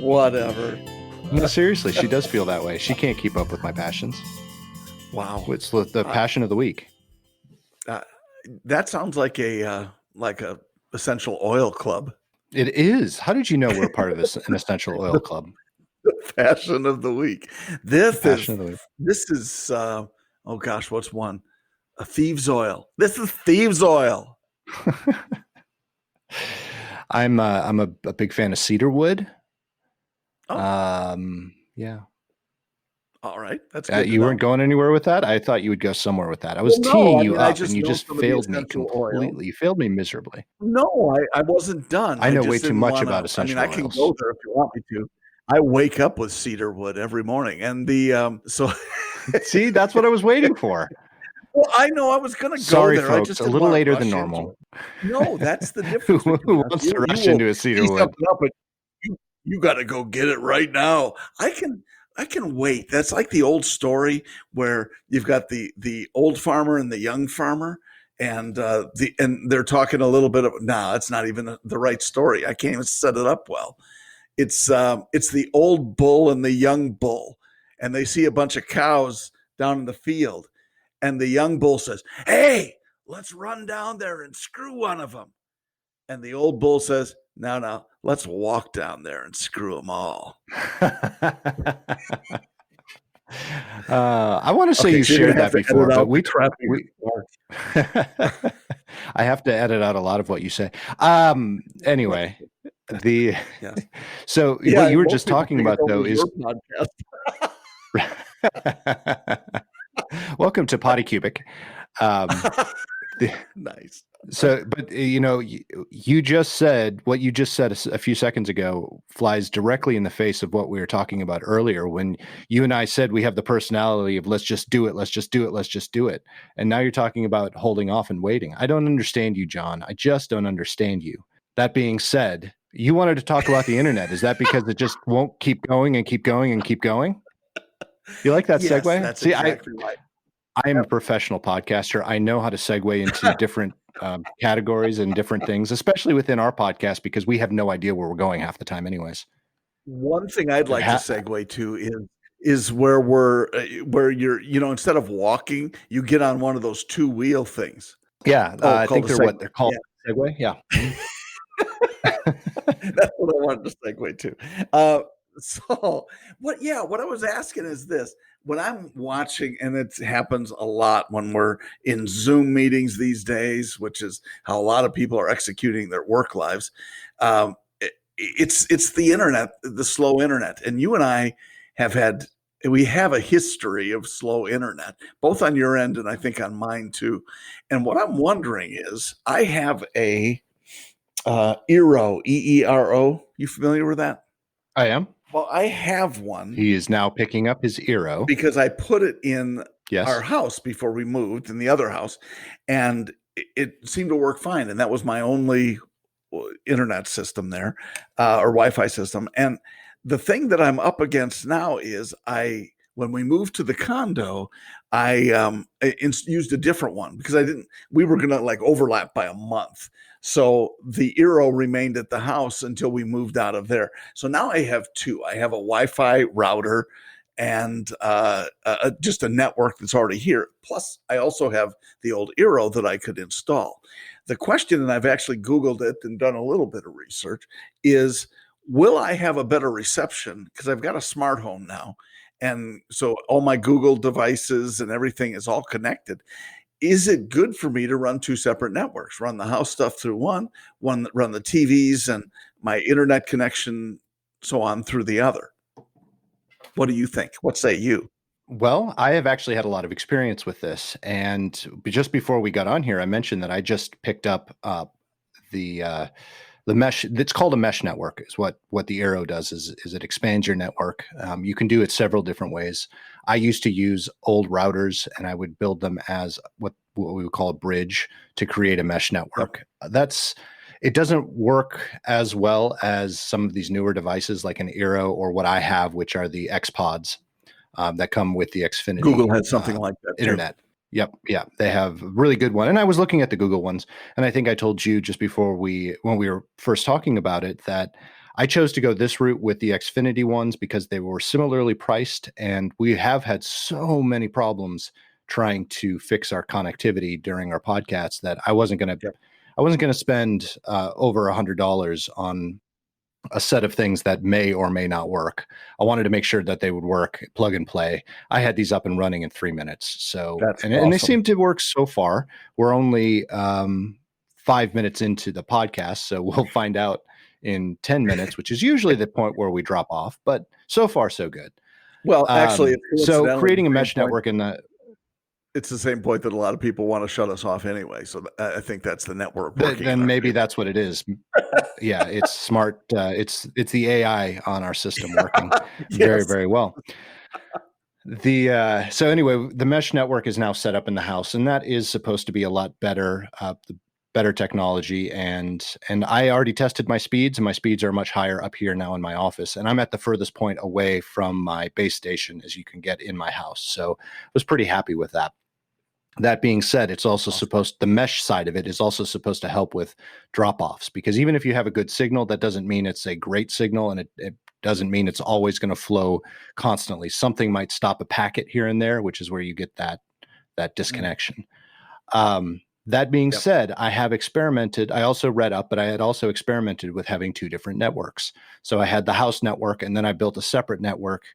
Whatever. No, seriously, she does feel that way. She can't keep up with my passions. Wow. It's the passion of the week. That sounds like a essential oil club. It is. How did you know we're part of an essential oil club? The passion of the week. This Passion of the week. is oh gosh, what's one? A thieves oil. This is thieves oil. I'm a big fan of cedar wood. Oh. Yeah. All right, that's good. You weren't going anywhere with that. I thought you would go somewhere with that. I was teeing you up, and you just failed me completely. Oil. You failed me miserably. No, I wasn't done. I know way too much about essential oils. I can go there if you want me to. I wake up with cedar wood every morning, and so see, that's what I was waiting for. Well, I know I was going to go Sorry, there. Folks, I just a little later than normal. No, that's the difference. Who wants to rush into a cedar wood? You got to go get it right now. I can wait. That's like the old story where you've got the old farmer and the young farmer, and they're talking a little bit of. No, it's not even the right story. I can't even set it up well. It's the old bull and the young bull, and they see a bunch of cows down in the field, and the young bull says, "Hey, let's run down there and screw one of them," and the old bull says, "No, let's walk down there and screw them all." I want to say you shared that before, but we I have to edit out a lot of what you say. Anyway, so what you were just talking about though is welcome to Potty Cubic. Nice. So, but you just said what you just said a few seconds ago flies directly in the face of what we were talking about earlier when you and I said we have the personality of let's just do it, let's just do it, let's just do it. And now you're talking about holding off and waiting. I don't understand you, John. I just don't understand you. That being said, you wanted to talk about the internet. Is that because it just won't keep going and keep going and keep going? You like that segue? That's exactly right. I am a professional podcaster. I know how to segue into different categories and different things, especially within our podcast, because we have no idea where we're going half the time anyways. One thing I'd like to segue to is where you're, instead of walking, you get on one of those 2-wheel things. Yeah. I think they're what they're called. Yeah. Segway. Yeah. That's what I wanted to segue to. So what I was asking is this: when I'm watching, and it happens a lot when we're in Zoom meetings these days, which is how a lot of people are executing their work lives. It's the internet, the slow internet. And you and I have a history of slow internet, both on your end and I think on mine too. And what I'm wondering is, I have a Eero, EERO. You familiar with that? I am. Well, I have one. He is now picking up his Eero because I put it in our house before we moved, in the other house, and it seemed to work fine. And that was my only internet system there, or Wi-Fi system. And the thing that I'm up against now is when we moved to the condo, I used a different one because we were going to overlap by a month. So the Eero remained at the house until we moved out of there. So now I have two. I have a Wi-Fi router and just a network that's already here. Plus, I also have the old Eero that I could install. The question, and I've actually Googled it and done a little bit of research, is will I have a better reception? Because I've got a smart home now. And so all my Google devices and everything is all connected. Is it good for me to run two separate networks, run the house stuff through one that run the TVs and my internet connection, so on, through the other? What do you think? What say you? Well, I have actually had a lot of experience with this. And just before we got on here, I mentioned that I just picked up the mesh. It's called a mesh network is what the Eero does is it expands your network. You can do it several different ways. I used to use old routers and I would build them as what we would call a bridge to create a mesh network. It doesn't work as well as some of these newer devices like an Eero or what I have, which are the XPods that come with the Xfinity. Google has something like that internet. Too. Yep. Yeah. They have a really good one. And I was looking at the Google ones. And I think I told you just before when we were first talking about it, that I chose to go this route with the Xfinity ones because they were similarly priced, and we have had so many problems trying to fix our connectivity during our podcasts that I wasn't going to spend over $100 on a set of things that may or may not work. I wanted to make sure that they would work, plug and play. I had these up and running in 3 minutes. So, and they seem to work so far. We're only 5 minutes into the podcast, so we'll find out in 10 minutes, which is usually the point where we drop off, but so far so good. Well, actually, so creating a mesh network in the it's the same point that a lot of people want to shut us off anyway. So I think that's the network working. Then maybe that's what it is. Yeah, it's smart. It's the AI on our system working very, very well. So anyway, the mesh network is now set up in the house, and that is supposed to be a lot better, better technology. And I already tested my speeds, and my speeds are much higher up here now in my office. And I'm at the furthest point away from my base station as you can get in my house. So I was pretty happy with that. That being said, it's also the mesh side of it is also supposed to help with drop-offs, because even if you have a good signal, that doesn't mean it's a great signal, and it doesn't mean it's always going to flow constantly. Something might stop a packet here and there, which is where you get that disconnection. That being said, I have experimented. I also read up, but I had also experimented with having two different networks. So I had the house network, and then I built a separate network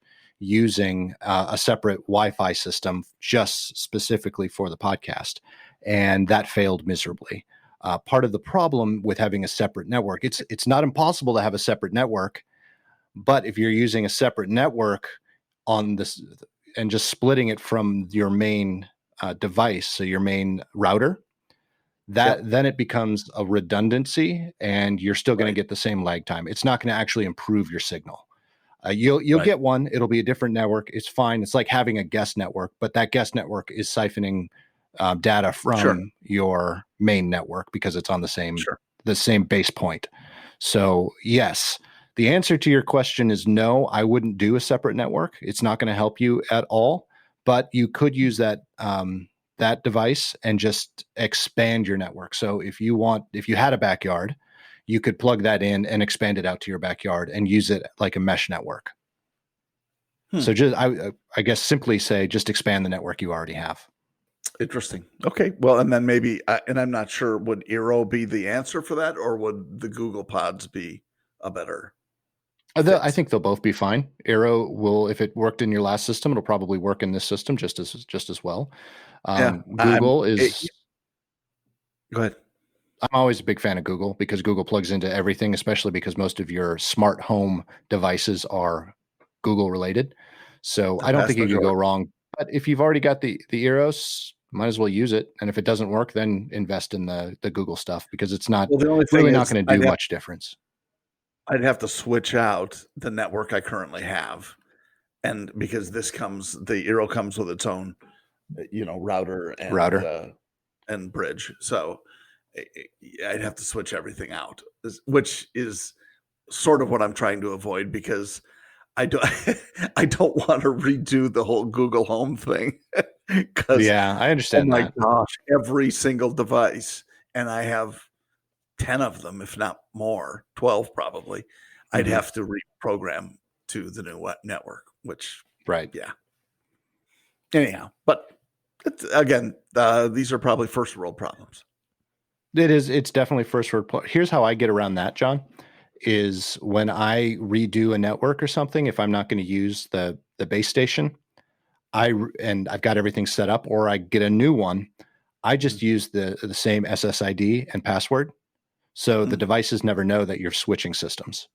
using a separate Wi-Fi system just specifically for the podcast. And that failed miserably. Part of the problem with having a separate network, it's not impossible to have a separate network, but if you're using a separate network on this and just splitting it from your main device, so your main router, then it becomes a redundancy, and you're still going to get the same lag time. It's not going to actually improve your signal. You'll get one. It'll be a different network. It's fine. It's like having a guest network, but that guest network is siphoning data from your main network because it's on the same base point. So yes, the answer to your question is no. I wouldn't do a separate network. It's not going to help you at all. But you could use that device and just expand your network. So if you had a backyard, you could plug that in and expand it out to your backyard and use it like a mesh network. So just, I guess simply say, just expand the network you already have. Interesting. Okay. Well, and then maybe, and I'm not sure, would Eero be the answer for that, or would the Google Pods be a better? I think they'll both be fine. Eero will, if it worked in your last system, it'll probably work in this system just as well. Google is. Go ahead. I'm always a big fan of Google because Google plugs into everything, especially because most of your smart home devices are Google related. So I don't think you can go wrong. But if you've already got the Eros, might as well use it. And if it doesn't work, then invest in the Google stuff, because it's not really not going to do much difference. I'd have to switch out the network I currently have. And because the Eero comes with its own, router and bridge. So I'd have to switch everything out, which is sort of what I'm trying to avoid, because I don't want to redo the whole Google Home thing. I understand. Oh my gosh, every single device, and I have 10 of them, if not more, 12 probably. I'd have to reprogram to the new network, which Anyhow, but again, these are probably first world problems. It's definitely first world. Here's how I get around that, John, is when I redo a network or something, if I'm not going to use the base station, I've got everything set up, or I get a new one, I just use the same SSID and password. So the devices never know that you're switching systems.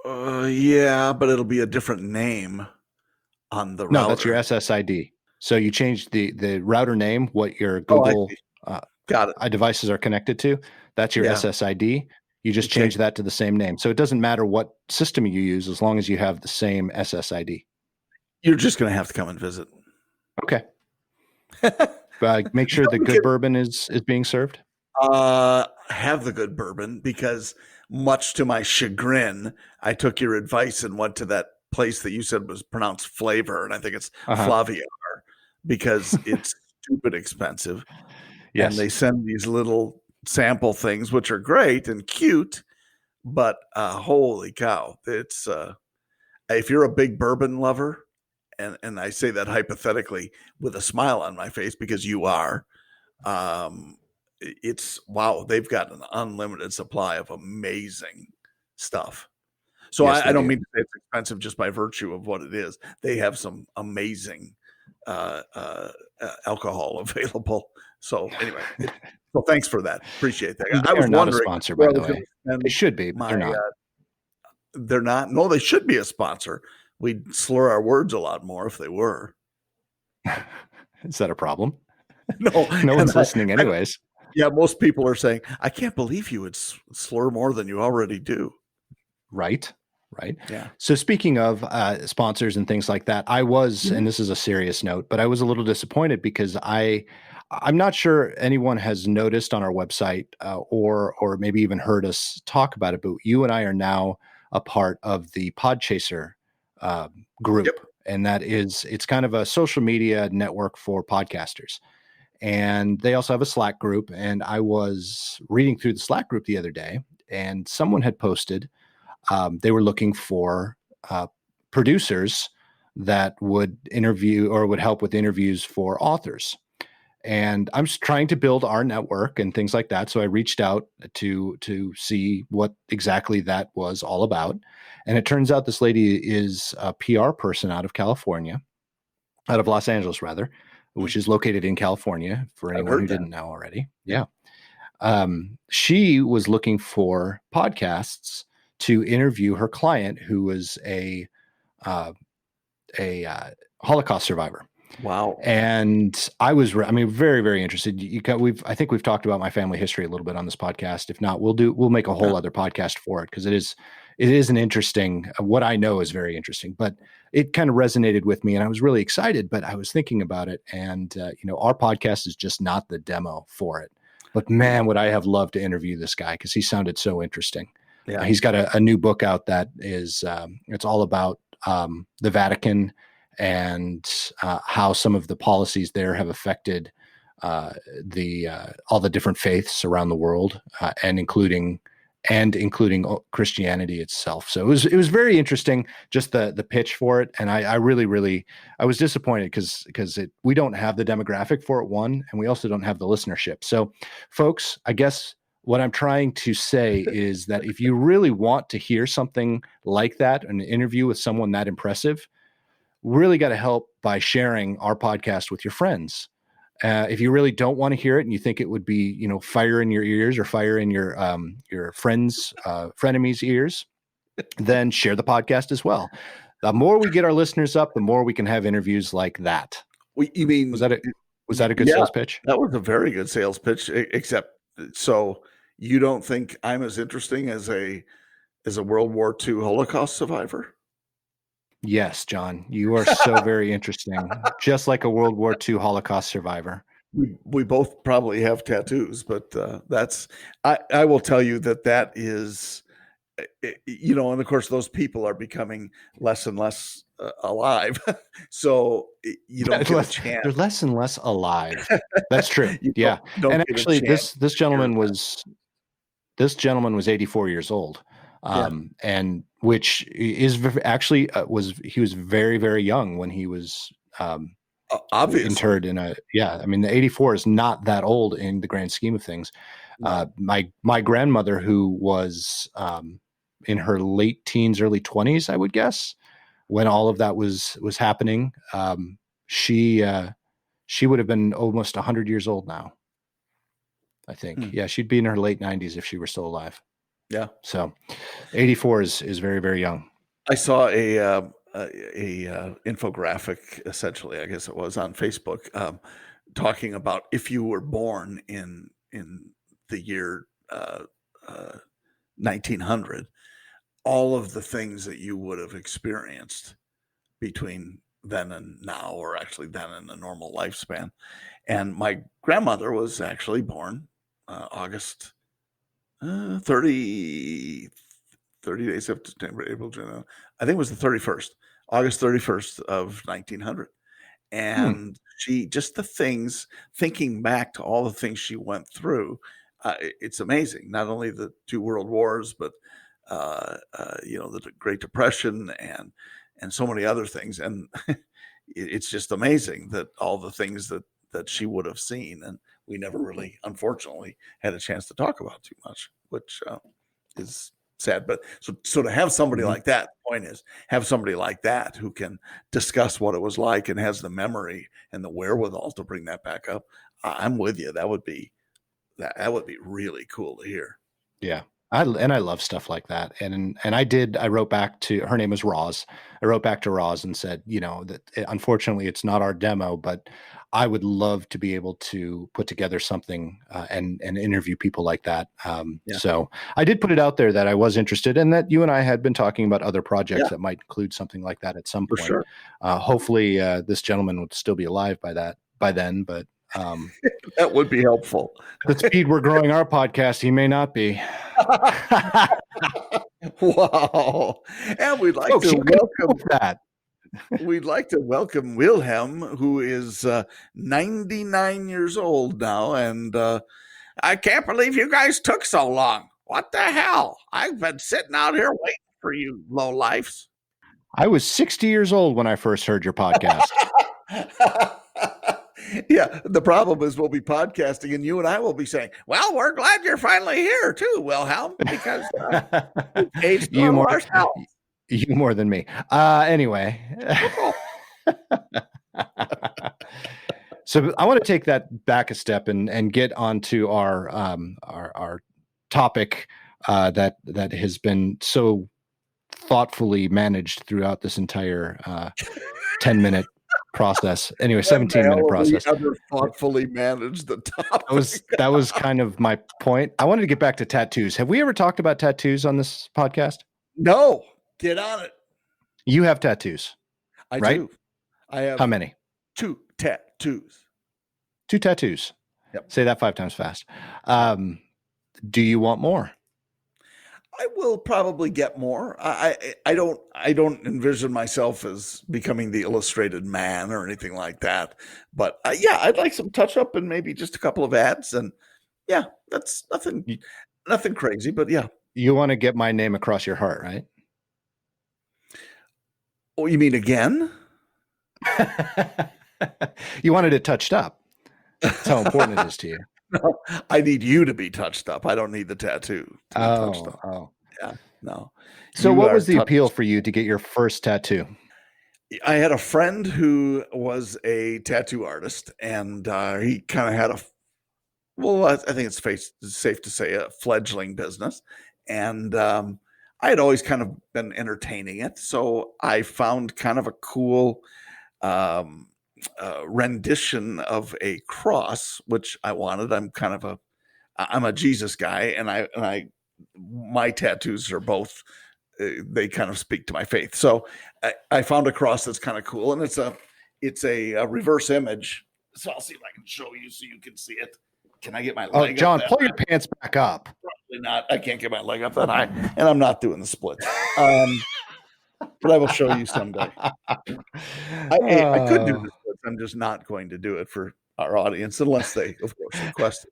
But it'll be a different name on the router. No, that's your SSID. So you change the router name, what your Google got it. Devices are connected to. That's your SSID. You just change that to the same name. So it doesn't matter what system you use as long as you have the same SSID. You're just going to have to come and visit. Okay. Make sure the good bourbon is being served. Have the good bourbon, because much to my chagrin, I took your advice and went to that place that you said was pronounced Flavor, and I think it's Flaviar, because it's stupid expensive. Yes. And they send these little sample things, which are great and cute, but holy cow, it's if you're a big bourbon lover, and I say that hypothetically with a smile on my face because you are, it's wow, they've got an unlimited supply of amazing stuff. So Yes, I they don't do. mean to say it's expensive just by virtue of what it is. They have some amazing uh, uh, alcohol available. So anyway, so thanks for that. Appreciate that. And I they are was not a wondering sponsor, where by I the was going way. to They spend should be, but my. they're not. They're not. No, they should be a sponsor. We'd slur our words a lot more if they were. Is that a problem? No, No and one's listening anyways. yeah, most people are saying, "I can't believe you would slur more than you already do." Right. Yeah. So speaking of sponsors and things like that, I was, Mhm. and this is a serious note, but I was a little disappointed because I'm not sure anyone has noticed on our website or maybe even heard us talk about it, but you and I are now a part of the Podchaser Yep. group, and it's kind of a social media network for podcasters. And they also have a Slack group. And I was reading through the Slack group the other day, and someone had posted they were looking for producers that would interview or would help with interviews for authors. And I'm just trying to build our network and things like that. So I reached out to see what exactly that was all about. And it turns out this lady is a PR person out of California, out of Los Angeles rather, which is located in California for I've anyone who heard that. didn't know already. Yeah. She was looking for podcasts to interview her client, who was uh, a Holocaust survivor. Wow. And I was, very, very interested. I think we've talked about my family history a little bit on this podcast. If not, we'll make a whole other podcast for it because it is an interesting. What I know is very interesting, but it kind of resonated with me, and I was really excited. But I was thinking about it, and our podcast is just not the demo for it. But man, would I have loved to interview this guy because he sounded so interesting. Yeah. He's got a new book out that is it's all about the Vatican and how some of the policies there have affected all the different faiths around the world, and including Christianity itself. So it was very interesting, just the pitch for it, and I really I was disappointed because we don't have the demographic for it, one, and we also don't have the listenership. So, folks, I guess what I'm trying to say is that if you really want to hear something like that, an interview with someone that impressive, really got to help by sharing our podcast with your friends. If you really don't want to hear it and you think it would be, fire in your ears or fire in your friends, frenemies' ears, then share the podcast as well. The more we get our listeners up, the more we can have interviews like that. You mean was that a good yeah, sales pitch? that was a very good sales pitch. Except, so you don't think I'm as interesting as a World War II Holocaust survivor? Yes, John, you are so very interesting, just like a World War II Holocaust survivor. We both probably have tattoos, but that's I will tell you that is, and of course those people are becoming less and less alive, so you don't get a chance. They're less and less alive. That's true. You Yeah, don't and get a actually, chance this to hear gentleman that. was 84 years old, Yeah. and which is actually he was very, very young when he was Obviously. interred in a. Yeah, I mean, the 84 is not that old in the grand scheme of things. No. My grandmother, who was in her late teens, early 20s, I would guess, when all of that was happening, she would have been almost 100 years old now. I think. Yeah, she'd be in her late 90s if she were still alive. Yeah. So 84 is very, very young. I saw a infographic, essentially, I guess it was, on Facebook, talking about if you were born in the year 1900, all of the things that you would have experienced between then and now, or actually then in the normal lifespan. And my grandmother was actually born August 30 days after September, April, June. I think it was the 31st, August 31st of 1900. And she, just the things, thinking back to all the things she went through, it's amazing. Not only the two world wars, but the Great Depression and so many other things. And it's just amazing that all the things that she would have seen, and we never really, unfortunately, had a chance to talk about too much, which is sad. But so to have somebody like that, the point is, have somebody like that who can discuss what it was like and has the memory and the wherewithal to bring that back up. I'm with you. That would be really cool to hear. Yeah. I love stuff like that. And I wrote back to, her name was Roz. I wrote back to Roz and said, that unfortunately it's not our demo, but I would love to be able to put together something and interview people like that. So I did put it out there that I was interested, and that you and I had been talking about other projects that might include something like that at some point. Sure. Hopefully this gentleman would still be alive by then, but that would be helpful. The speed we're growing our podcast, he may not be. Wow. And we'd like to welcome that. We'd like to welcome Wilhelm, who is 99 years old now. And I can't believe you guys took so long. What the hell? I've been sitting out here waiting for you lowlifes. I was 60 years old when I first heard your podcast. Yeah, the problem is we'll be podcasting and you and I will be saying, well, we're glad you're finally here too, Wilhelm, because aged you more than me. Anyway. So I want to take that back a step and get onto our topic that has been so thoughtfully managed throughout this entire 10-minute process. Anyway, 17-minute process. Thoughtfully managed the topic. That was kind of my point. I wanted to get back to tattoos. Have we ever talked about tattoos on this podcast? No. Get on it. You have tattoos. I right? do. I have. How many? 2 tattoos. 2 tattoos. Yep. Say that 5 times fast. Do you want more? I will probably get more. I don't envision myself as becoming the illustrated man or anything like that. But I'd like some touch up and maybe just a couple of ads. And that's nothing crazy. But yeah. You want to get my name across your heart, right? Oh, you mean again? You wanted it touched up. That's how important it is to you. No, I need you to be touched up. I don't need the tattoo to be touched up. Oh. Yeah, no. So what was the appeal for you to get your first tattoo? I had a friend who was a tattoo artist, and he kind of had I think it's safe to say, a fledgling business. And I had always kind of been entertaining it. So I found kind of a cool rendition of a cross, which I wanted. I'm a Jesus guy, and my tattoos are both, they kind of speak to my faith. So I found a cross that's kind of cool, and it's a reverse image. So I'll see if I can show you so you can see it. Can I get my leg up? John, pull your pants back up. Probably not. I can't get my leg up that high, and I'm not doing the splits. But I will show you someday. I could do the splits. I'm just not going to do it for our audience unless they, of course, request it.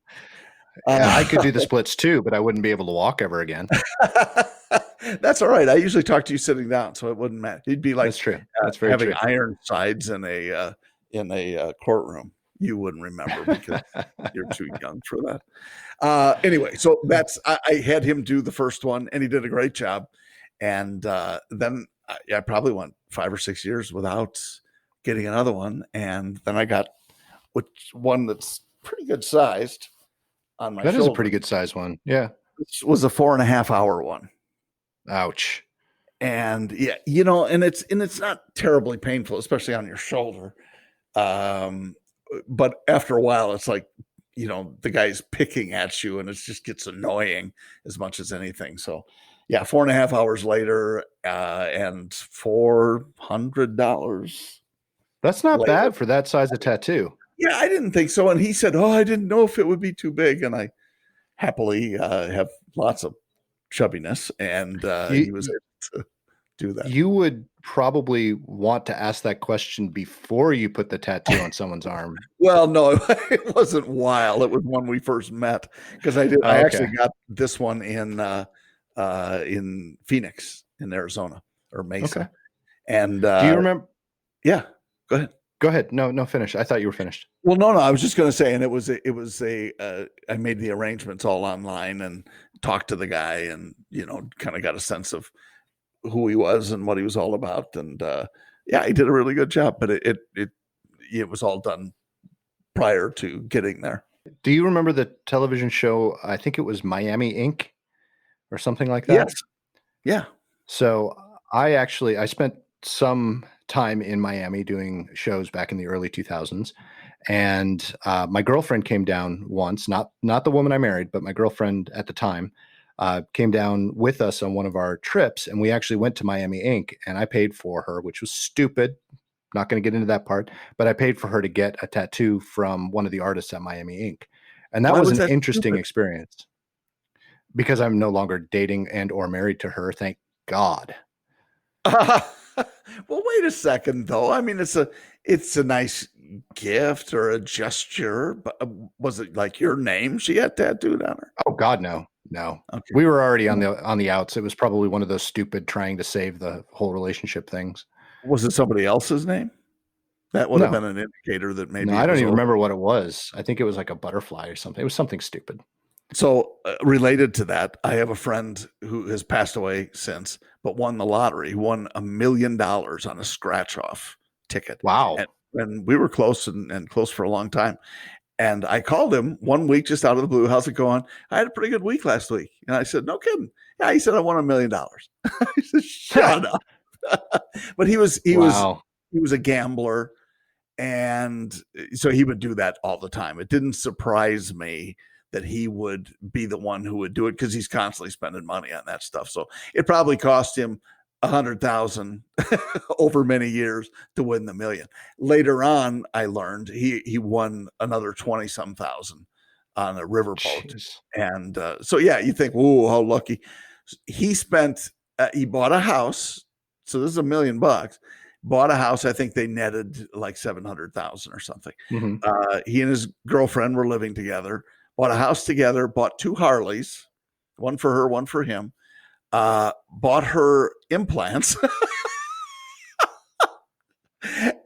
I could do the splits too, but I wouldn't be able to walk ever again. That's all right. I usually talk to you sitting down, so it wouldn't matter. It'd be like that's true. That's very having true. iron sides in a courtroom. You wouldn't remember because you're too young for that. Anyway, so I had him do the first one, and he did a great job. And then I probably went 5 or 6 years without getting another one, and then I got one that's pretty good sized on my shoulder. That is a pretty good sized one. Yeah, it was a 4.5 hour one. Ouch. And and it's not terribly painful, especially on your shoulder. But after a while, it's like, the guy's picking at you, and it just gets annoying as much as anything. So, 4.5 hours later, and $400. That's not bad for that size of tattoo. Yeah, I didn't think so. And he said, I didn't know if it would be too big. And I happily have lots of chubbiness, and he was able to do that. You would probably want to ask that question before you put the tattoo on someone's arm. Well, no, it wasn't while. It was when we first met, because I actually got this one in in Phoenix, in Arizona, or Mesa. Okay. And do you remember? Yeah, go ahead. Go ahead. No, finish. I thought you were finished. Well, no, I was just going to say, and I made the arrangements all online and talked to the guy, and kind of got a sense of who he was and what he was all about, and he did a really good job. But it was all done prior to getting there. Do you remember the television show? I think it was Miami Inc. or something like that. Yes. Yeah. So I spent some time in Miami doing shows back in the early 2000s. And my girlfriend came down once, not the woman I married, but my girlfriend at the time came down with us on one of our trips. And we actually went to Miami Inc. And I paid for her, which was stupid. Not going to get into that part, but I paid for her to get a tattoo from one of the artists at Miami Inc. And that was an interesting experience because I'm no longer dating and or married to her. Thank God. Well, wait a second though. I mean, it's a nice gift or a gesture, but was it like your name she had tattooed on her? Oh God, no. Okay. We were already on the outs. It was probably one of those stupid trying to save the whole relationship things. Was it somebody else's name? That would have been an indicator that maybe. No, I don't even remember what it was. I think it was like a butterfly or something. It was something stupid. So related to that, I have a friend who has passed away since, but won the lottery, won $1 million on a scratch off ticket. Wow. And we were close and close for a long time. And I called him one week just out of the blue. How's it going? I had a pretty good week last week. And I said, no kidding. Yeah, he said, I won $1 million. I said, shut up. But he was a gambler. And so he would do that all the time. It didn't surprise me that he would be the one who would do it because he's constantly spending money on that stuff. So it probably cost him $100,000 over many years to win the $1 million. Later on, I learned he won another 20-some thousand on a riverboat. Jeez. And so, you think, oh, how lucky. He bought a house. So this is $1 million. Bought a house. I think they netted like 700,000 or something. Mm-hmm. He and his girlfriend were living together, bought a house together, bought 2 Harleys, one for her, one for him, bought her implants.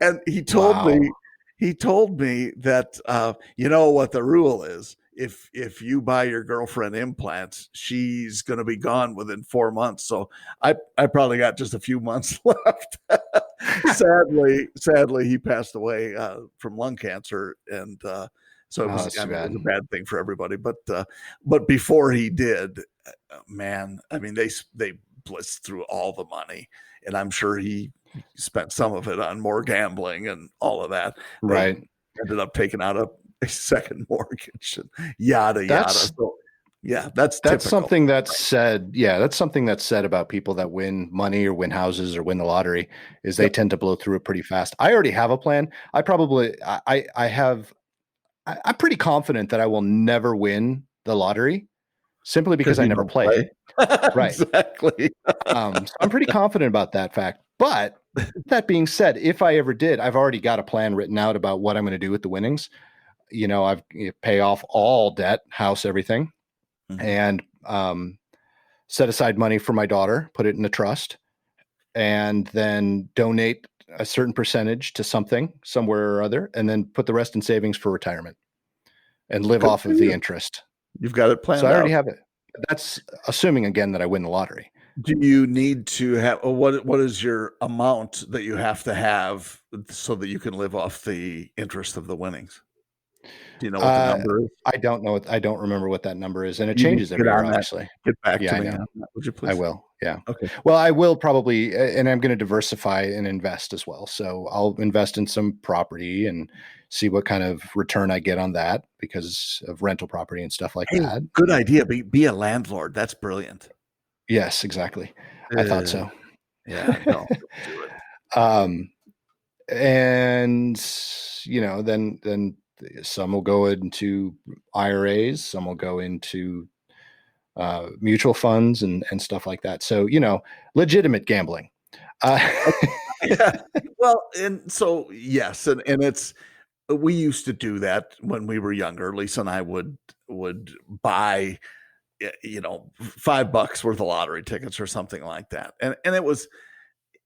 And he told me that, you know what the rule is. If you buy your girlfriend implants, she's going to be gone within 4 months. So I probably got just a few months left. Sadly, he passed away from lung cancer, and so it was, it was a bad thing for everybody. But before he did, man, I mean, they blitzed through all the money, and I'm sure he spent some of it on more gambling and all of that. Right. They ended up taking out a second mortgage and yada. So that's something that's said. Yeah, that's something that's said about people that win money or win houses or win the lottery is they tend to blow through it pretty fast. I already have a plan. I'm pretty confident that I will never win the lottery simply because I never play. Right. Exactly. So I'm pretty confident about that fact. But that being said, if I ever did, I've already got a plan written out about what I'm going to do with the winnings. I've pay off all debt, house, everything, mm-hmm. and set aside money for my daughter, put it in a trust, and then donate a certain percentage to something somewhere or other, and then put the rest in savings for retirement and live off of the interest. You've got it planned. So I already have it. That's assuming again that I win the lottery. Do you need to have what is your amount that you have to have so that you can live off the interest of the winnings? Do you know what the number is? I don't know. I don't remember what that number is, and it changes every year, actually. Get back to me on that, would you please? I will. Yeah. Okay. Well, I will probably, and I'm going to diversify and invest as well. So I'll invest in some property and see what kind of return I get on that because of rental property and stuff like that. Good idea. Be a landlord. That's brilliant. Yes, exactly. I thought so. Yeah. No, do it. And then some will go into IRAs, some will go into mutual funds and stuff like that. So, legitimate gambling. Yeah. Well, and so, yes. And we used to do that when we were younger. Lisa and I would buy $5 worth of lottery tickets or something like that. And it was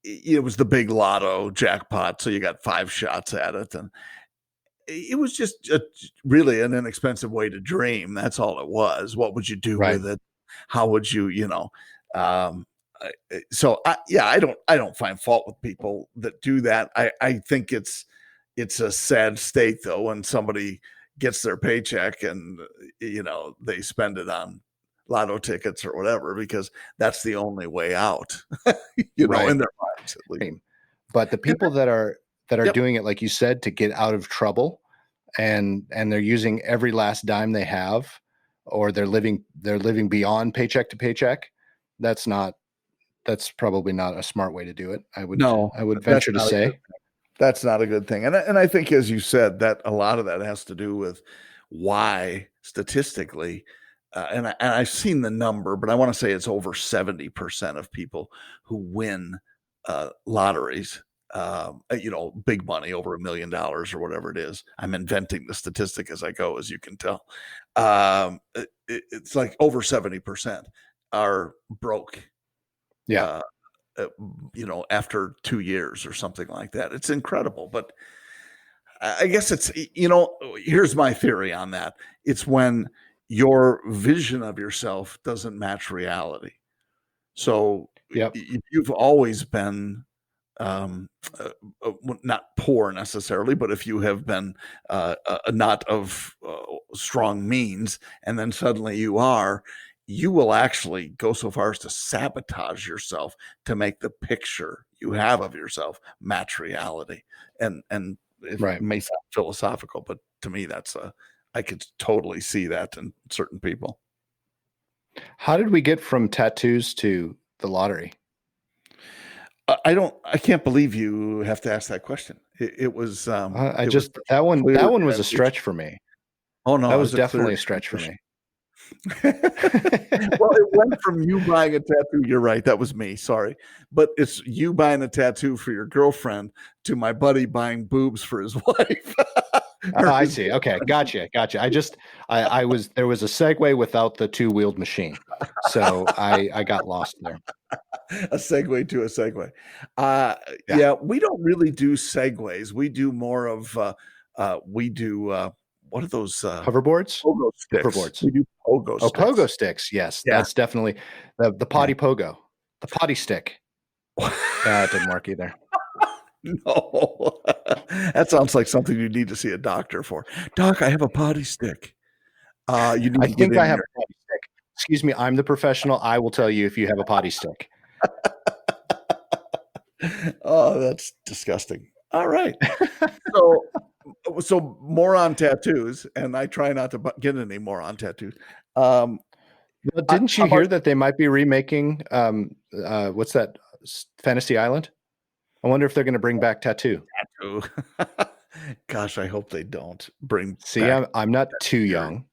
the big lotto jackpot. So you got 5 shots at it. And it was just really an inexpensive way to dream. That's all it was. What would you do with it? How would you, so I don't find fault with people that do that. I think it's a sad state though, when somebody gets their paycheck and, they spend it on lotto tickets or whatever, because that's the only way out, in their lives at least. But the people that are doing it, like you said, to get out of trouble, and they're using every last dime they have, or they're living beyond paycheck to paycheck. That's probably not a smart way to do it. I would venture to say that's not a good thing. And I think, as you said, that a lot of that has to do with why statistically, and I've seen the number, but I want to say it's over 70% of people who win lotteries, big money, over $1 million or whatever it is. I'm inventing the statistic as I go, as you can tell. It's like over 70% are broke. Yeah. After 2 years or something like that. It's incredible. But I guess it's, here's my theory on that. It's when your vision of yourself doesn't match reality. So you've always been not poor necessarily, but if you have been not of strong means, and then suddenly you will actually go so far as to sabotage yourself to make the picture you have of yourself match reality. And it may sound philosophical, but to me, I could totally see that in certain people. How did we get from tattoos to the lottery? I can't believe you have to ask that question. It was, that one was a stretch for me. Oh no, that was definitely a stretch for me. Well, it went from you buying a tattoo. You're right. That was me. Sorry. But it's you buying a tattoo for your girlfriend to my buddy buying boobs for his wife. I see. Okay. Gotcha. there was a segue without the 2-wheeled machine. So I got lost there. A segue to a segue. Yeah, we don't really do segues. We do more of, what are those? Hoverboards? Pogo sticks. Hoverboards. We do pogo sticks. Oh, pogo sticks. Yes. Yeah. That's definitely the potty pogo. The potty stick. It didn't work either. No. That sounds like something you need to see a doctor for. Doc, I have a potty stick. I think I have a potty stick. Excuse me, I'm the professional. I will tell you if you have a potty stick. Oh, that's disgusting. All right. So more on tattoos, and I try not to get any more on tattoos. Didn't you hear that they might be remaking what's that, Fantasy Island? I wonder if they're going to bring back tattoo. Gosh, I hope they don't bring. See, back I'm not too young.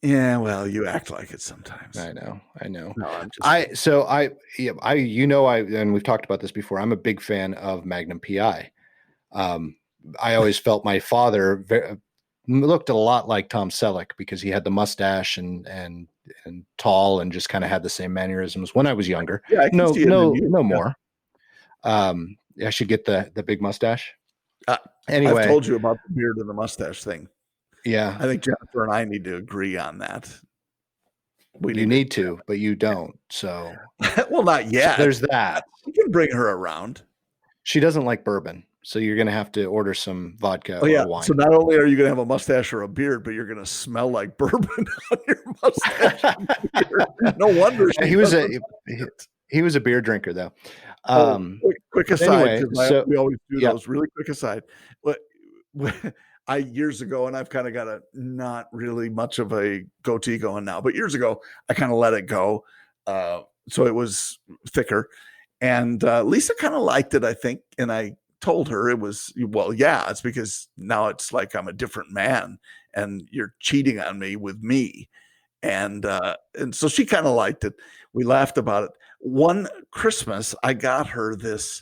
Yeah, well, you act like it sometimes. I know. No, I'm just. And we've talked about this before. I'm a big fan of Magnum PI. I always felt my father looked a lot like Tom Selleck because he had the mustache and tall and just kind of had the same mannerisms when I was younger. Yeah, no more. I should get the big mustache. Anyway, I've told you about the beard and the mustache thing. Yeah, I think Jennifer and I need to agree on that. You need to, but you don't. So, well, not yet. So there's that. You can bring her around. She doesn't like bourbon, so you're going to have to order some vodka or wine. So not only are you going to have a mustache or a beard, but you're going to smell like bourbon on your mustache. No wonder he was a beer drinker, though. Quick aside, anyway, we always do those. Really quick aside. Years ago, and I've kind of got not really much of a goatee going now, but years ago, I kind of let it go. So it was thicker. And Lisa kind of liked it, I think. And I told her it's because now it's like I'm a different man and you're cheating on me with me. And so she kind of liked it. We laughed about it. One Christmas, I got her this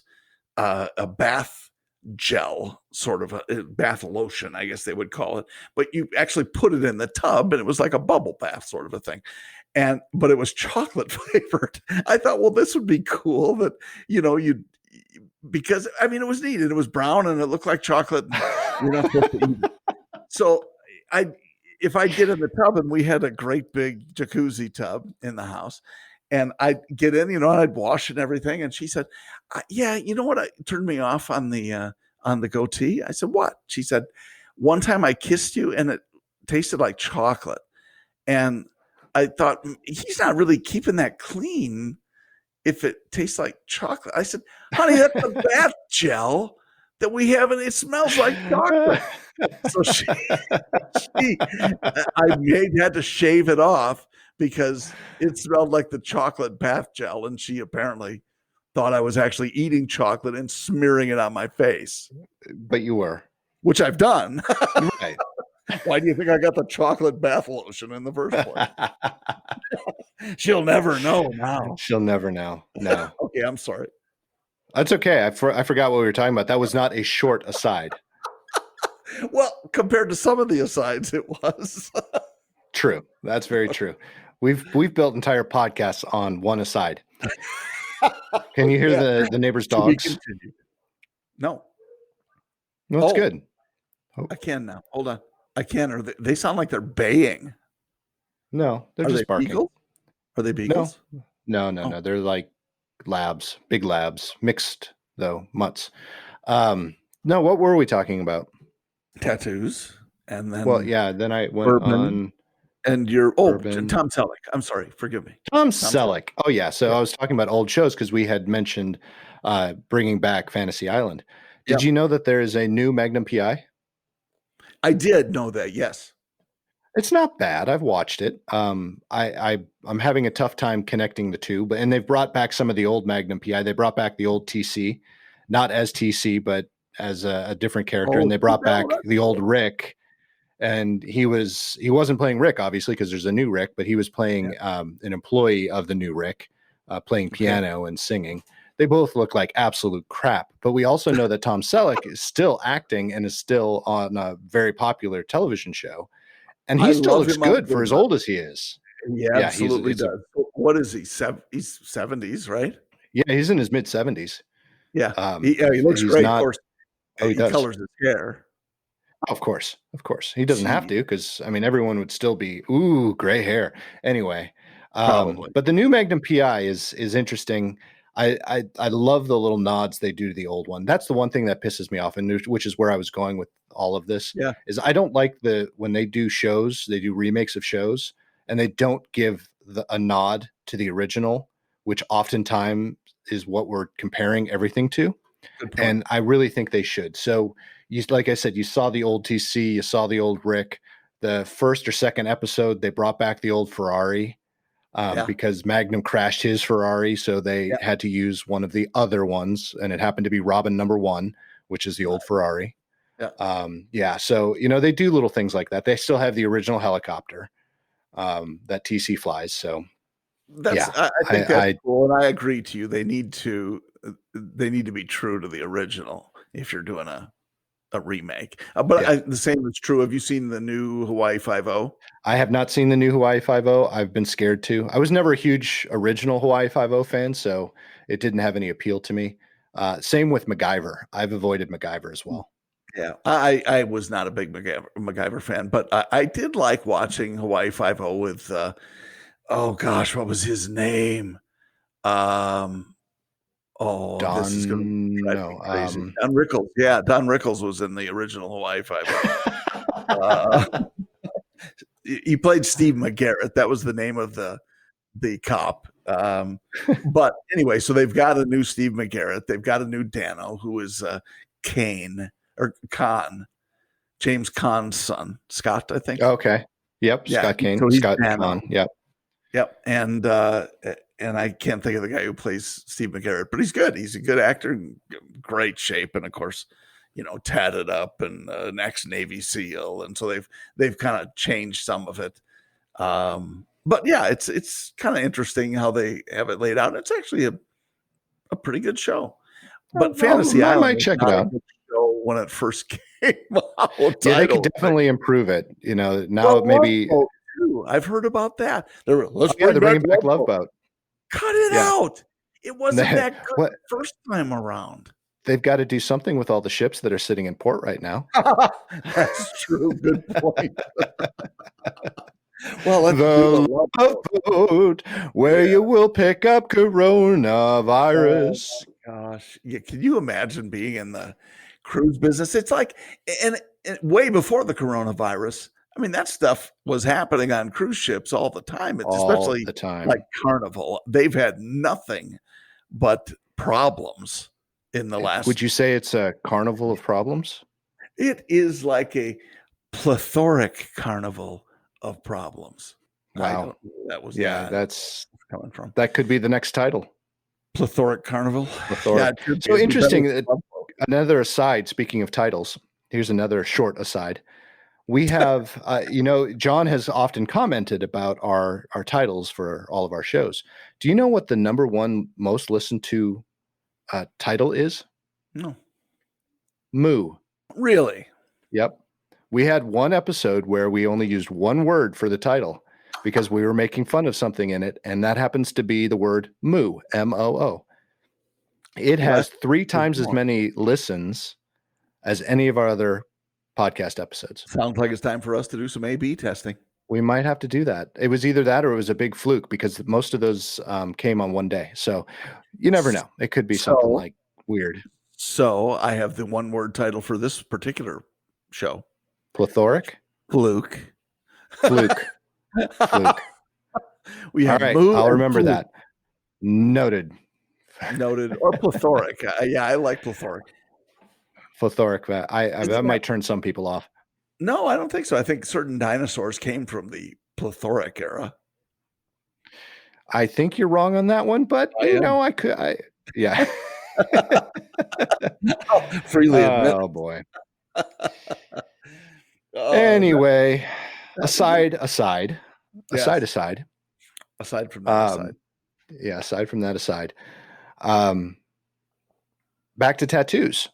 a bath gel, sort of a bath lotion, I guess they would call it. But you actually put it in the tub, and it was like a bubble bath sort of a thing. But it was chocolate flavored. I thought, well, this would be cool that, because I mean, it was neat, and it was brown, and it looked like chocolate. And you're not supposed to eat it. So if I get in the tub, and we had a great big jacuzzi tub in the house, and I'd get in, and I'd wash and everything. And she said, yeah, you know what turned me off on the goatee? I said, what? She said, one time I kissed you and it tasted like chocolate. And I thought, he's not really keeping that clean if it tastes like chocolate. I said, honey, that's the bath gel that we have, and it smells like chocolate. So I had to shave it off because it smelled like the chocolate bath gel, and she apparently thought I was actually eating chocolate and smearing it on my face. But you were. Which I've done. Right. Why do you think I got the chocolate bath lotion in the first place? She'll never know now. She'll never know. No. Okay, I'm sorry. That's okay. I forgot what we were talking about. That was not a short aside. Well, compared to some of the asides, it was. True. That's very true. We've built entire podcasts on one aside. Can you hear the neighbor's dogs? No. No, it's good. Oh. I can now. Hold on. I can. Or they sound like they're baying. No, they're just barking. Beagles? Are they beagles? No. They're like labs, big labs, mixed though, mutts. No, what were we talking about? Tattoos. And then then I went on. And Tom Selleck. I'm sorry, forgive me. Tom Selleck. Oh yeah. So I was talking about old shows because we had mentioned bringing back Fantasy Island. Did you know that there is a new Magnum PI? I did know that. Yes. It's not bad. I've watched it. I'm having a tough time connecting the two, and they've brought back some of the old Magnum PI. They brought back the old TC, not as TC, but as a different character. And they brought back the old Rick, and he wasn't playing Rick, obviously, because there's a new Rick, but he was playing an employee of the new Rick, playing piano and singing. They both look like absolute crap, but we also know that Tom Selleck is still acting and is still on a very popular television show. And he still looks good for as old as he is. Yeah, absolutely does. What is he? He's 70s, right? Yeah, he's in his mid 70s. Yeah, he looks great. Of course, he colors his hair. Of course. He doesn't have to, because I mean, everyone would still be gray hair anyway. But the new Magnum PI is interesting. I love the little nods they do to the old one. That's the one thing that pisses me off, and which is where I was going with all of this. Yeah, is I don't like when they do shows, they do remakes of shows, and they don't give a nod to the original, which oftentimes is what we're comparing everything to. And I really think they should. So like I said, you saw the old TC, you saw the old Rick. The first or second episode, they brought back the old Ferrari. Because Magnum crashed his Ferrari, so they had to use one of the other ones, and it happened to be Robin number 1, which is the old Ferrari. So they do little things like that. They still have the original helicopter that TC flies. So I think that's cool, and I agree to you. They need to be true to the original if you're doing a remake. The same is true. Have you seen the new Hawaii Five-0? I have not seen the new Hawaii Five-0. I've been scared to. I was never a huge original Hawaii Five-0 fan, so it didn't have any appeal to me. Same with MacGyver. I've avoided MacGyver as well. Yeah, I was not a big MacGyver fan, but I did like watching Hawaii Five-0 with, what was his name? This is going to drive me crazy. Don Rickles. Yeah, Don Rickles was in the original Hawaii Five-0. He played Steve McGarrett. That was the name of the cop. But anyway, so they've got a new Steve McGarrett. They've got a new Dano, who is James Caan's son, Scott, I think. Okay. Yep. Yeah. Scott Kane. So Scott Caan. Yep. Yep. And I can't think of the guy who plays Steve McGarrett, but he's good. He's a good actor, in great shape, and of course, tatted up and an ex-Navy SEAL, and so they've kind of changed some of it. But yeah, it's kind of interesting how they have it laid out. It's actually a pretty good show. But Fantasy Island, I might check it out. when it first came out. Yeah, they could definitely improve it. Now maybe I've heard about that. They're bringing back Love Boat. Cut it out. It wasn't that good what? The first time around. They've got to do something with all the ships that are sitting in port right now. That's true. Good point. Well, let's the Love Boat, where you will pick up coronavirus. Oh, gosh. Yeah, can you imagine being in the cruise business? It's like, and way before the coronavirus, I mean, that stuff was happening on cruise ships all the time. Especially the time. Like Carnival. They've had nothing but problems in the last. Would you say it's a carnival of problems? It is like a plethoric carnival of problems. Wow. That's coming from. That could be the next title. Plethoric Carnival. Plethoric. Yeah, so interesting. Another aside, speaking of titles, here's another short aside. We have, John has often commented about our titles for all of our shows. Do you know what the number one most listened to title is? No. Moo. Really? Yep. We had one episode where we only used one word for the title because we were making fun of something in it, and that happens to be the word moo, M-O-O. It has 3 times as many listens as any of our other podcast episodes. Sounds like it's time for us to do some A/B testing. We might have to do that. It was either that or it was a big fluke because most of those came on one day. So you never know. It could be something like weird. So I have the one-word title for this particular show. Plethoric? Fluke. Fluke. We have all right, I'll remember Fluke. That. Noted. Or plethoric. Yeah, I like plethoric. Plethoric. That might turn some people off. No, I don't think so. I think certain dinosaurs came from the plethoric era. I think you're wrong on that one, but yeah. I'll freely admit. Oh boy. Anyway, aside from that aside. Yeah, aside from that aside. Back to tattoos.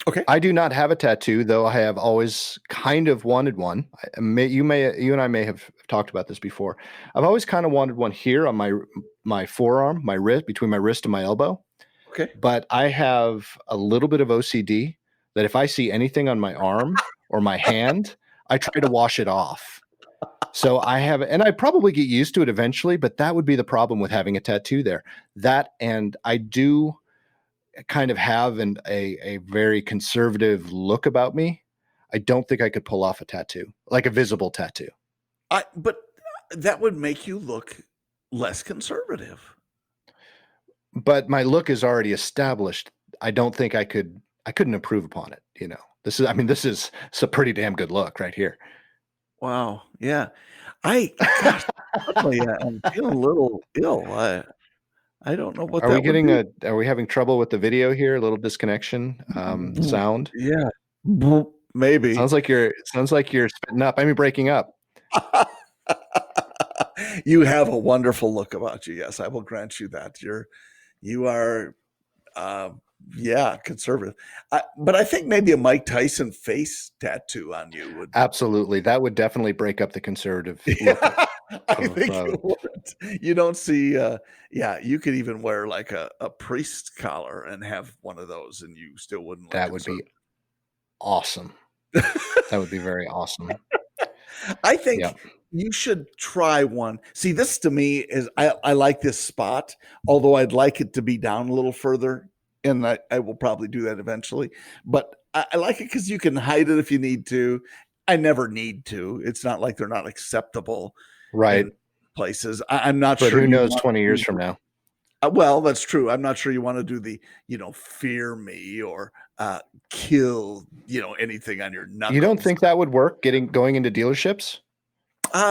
Okay. I do not have a tattoo, though I have always kind of wanted one. You and I may have talked about this before. I've always kind of wanted one here on my forearm, my wrist, between my wrist and my elbow. Okay. But I have a little bit of OCD that if I see anything on my arm or my hand, I try to wash it off. So and I probably get used to it eventually, but that would be the problem with having a tattoo there. That, and I do kind of have a very conservative look about me. I don't think I could pull off a tattoo, like a visible tattoo. But that would make you look less conservative. But my look is already established. I don't think I couldn't improve upon it. This is a pretty damn good look right here. Wow. Yeah. I'm feeling a little ill. I don't know what are we getting are we having trouble with the video here? A little disconnection, sound. Yeah. Maybe. Sounds like you're spitting up. Breaking up. You have a wonderful look about you. Yes, I will grant you that. You are conservative. But I think maybe a Mike Tyson face tattoo on you would. Absolutely. That would definitely break up the conservative look. I think it would. You don't see, you could even wear like a priest collar and have one of those and you still wouldn't. That would be awesome. That would be very awesome. I think you should try one. See, this to me is, I like this spot, although I'd like it to be down a little further. And I will probably do that eventually. But I like it because you can hide it if you need to. I never need to. It's not like they're not acceptable. Right. Places. I'm not sure. But who knows 20 years from now? Well, that's true. I'm not sure you want to do the, fear me or kill, anything on your knuckles. You don't think that would work? Going into dealerships,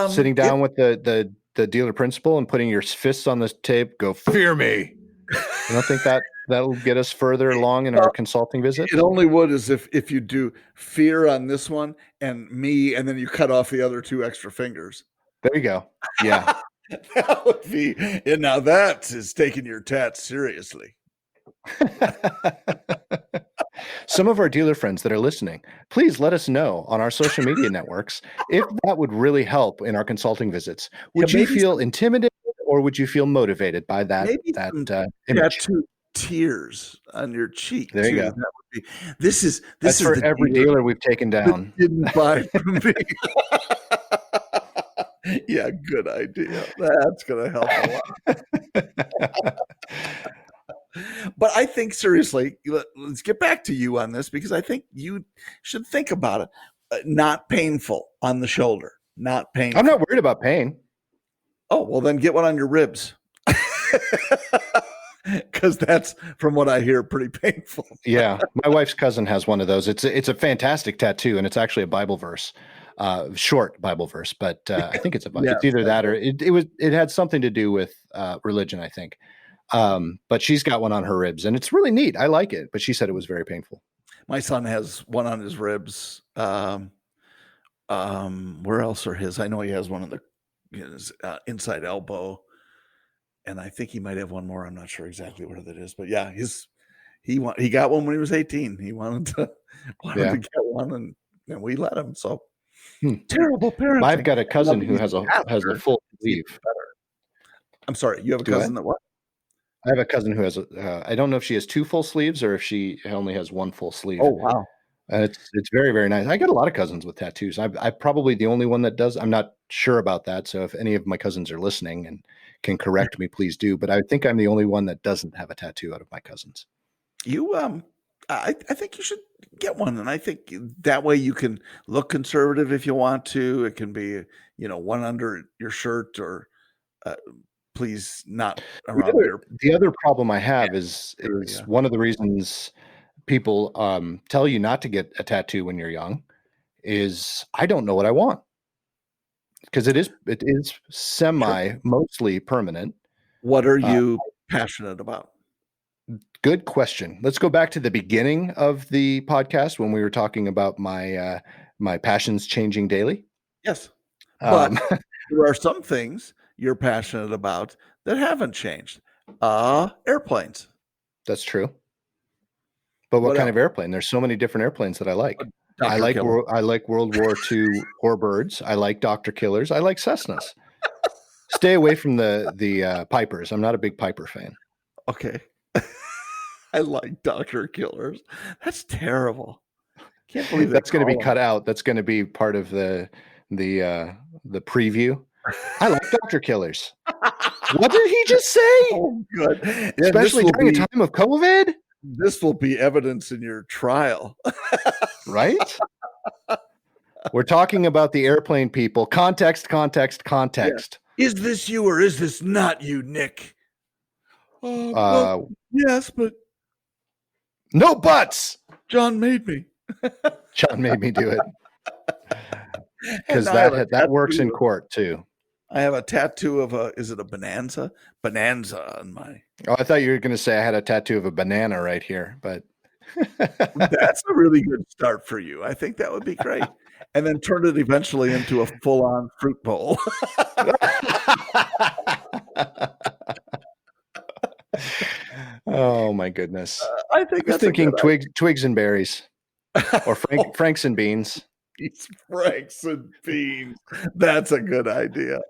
sitting down with the dealer principal and putting your fists on the tape, go fear me. You don't think that'll get us further along in our consulting visit? It only would as if you do fear on this one and me, and then you cut off the other 2 extra fingers. There you go. Yeah. That would be, and now that is taking your tats seriously. some of our dealer friends that are listening, please let us know on our social media networks if that would really help in our consulting visits. Would you feel intimidated or would you feel motivated by that image? Tattoo tears on your cheek there you too. go. That would be this That's is for the every dealer we've taken down. didn't buy from me. Yeah, good idea. That's going to help a lot. But I think seriously, let's get back to you on this because I think you should think about it. Not painful on the shoulder. Not painful. I'm not worried about pain. Oh, well, then get one on your ribs. Because that's, from what I hear, pretty painful. Yeah, my wife's cousin has one of those. It's a fantastic tattoo, and it's actually a Bible verse, short Bible verse. But I think it's it's either that or it had something to do with religion, I think. But she's got one on her ribs, and it's really neat. I like it, but she said it was very painful. My son has one on his ribs. Where else are his? I know he has one on his inside elbow. And I think he might have one more. I'm not sure exactly where that is, but yeah, he got one when he was 18. He wanted to get one, and we let him. So terrible parenting. I've got a cousin who has a full sleeve. I'm sorry, you have a cousin that what? I have a cousin who has I don't know if she has two full sleeves or if she only has one full sleeve. Oh wow. And it's very, very nice. I got a lot of cousins with tattoos. I'm probably the only one that does. I'm not sure about that. So if any of my cousins are listening and can correct me, please do. But I think I'm the only one that doesn't have a tattoo out of my cousins. I think you should get one, and I think that way you can look conservative if you want to. It can be, one under your shirt, or please not around your. The other problem I have is one of the reasons people tell you not to get a tattoo when you're young is I don't know what I want. Because it is mostly permanent. What are you passionate about? Good question. Let's go back to the beginning of the podcast when we were talking about my passions changing daily. Yes, but there are some things you're passionate about that haven't changed. Airplanes. That's true. But what kind of airplane? There's so many different airplanes that I like. I like World War II warbirds. I like Dr. Killers. I like Cessnas. Stay away from the Pipers. I'm not a big Piper fan. Okay. I like Dr. Killers. That's terrible. Can't believe that's going to be cut out. That's going to be part of the preview. I like Dr. Killers. What did he just say? Oh, good. Especially during a time of COVID. This will be evidence in your trial. Right? We're talking about the airplane people. Context. Yeah. Is this you or is this not you, Nick? Well, yes, but no buts. John made me. John made me do it. Because that works in court too. I have a tattoo of is it a bonanza? Bonanza on my. Oh, I thought you were going to say I had a tattoo of a banana right here, but. That's a really good start for you. I think that would be great. And then turn it eventually into a full-on fruit bowl. Oh my goodness. I think I was thinking twigs and berries or Franks and beans. It's Franks and beans. That's a good idea.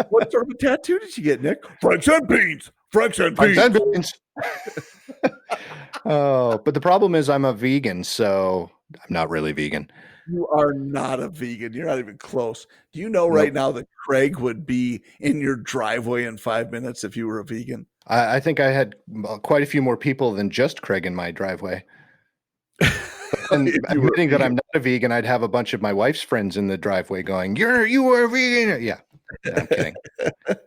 What sort of a tattoo did you get, Nick? Franks and beans. Franks and beans. Oh, but the problem is I'm a vegan, so I'm not really vegan. You are not a vegan. You're not even close. Do you know right now that Craig would be in your driveway in 5 minutes if you were a vegan? I think I had quite a few more people than just Craig in my driveway. And admitting that I'm not a vegan, I'd have a bunch of my wife's friends in the driveway going, you are a vegan. Yeah. I'm kidding.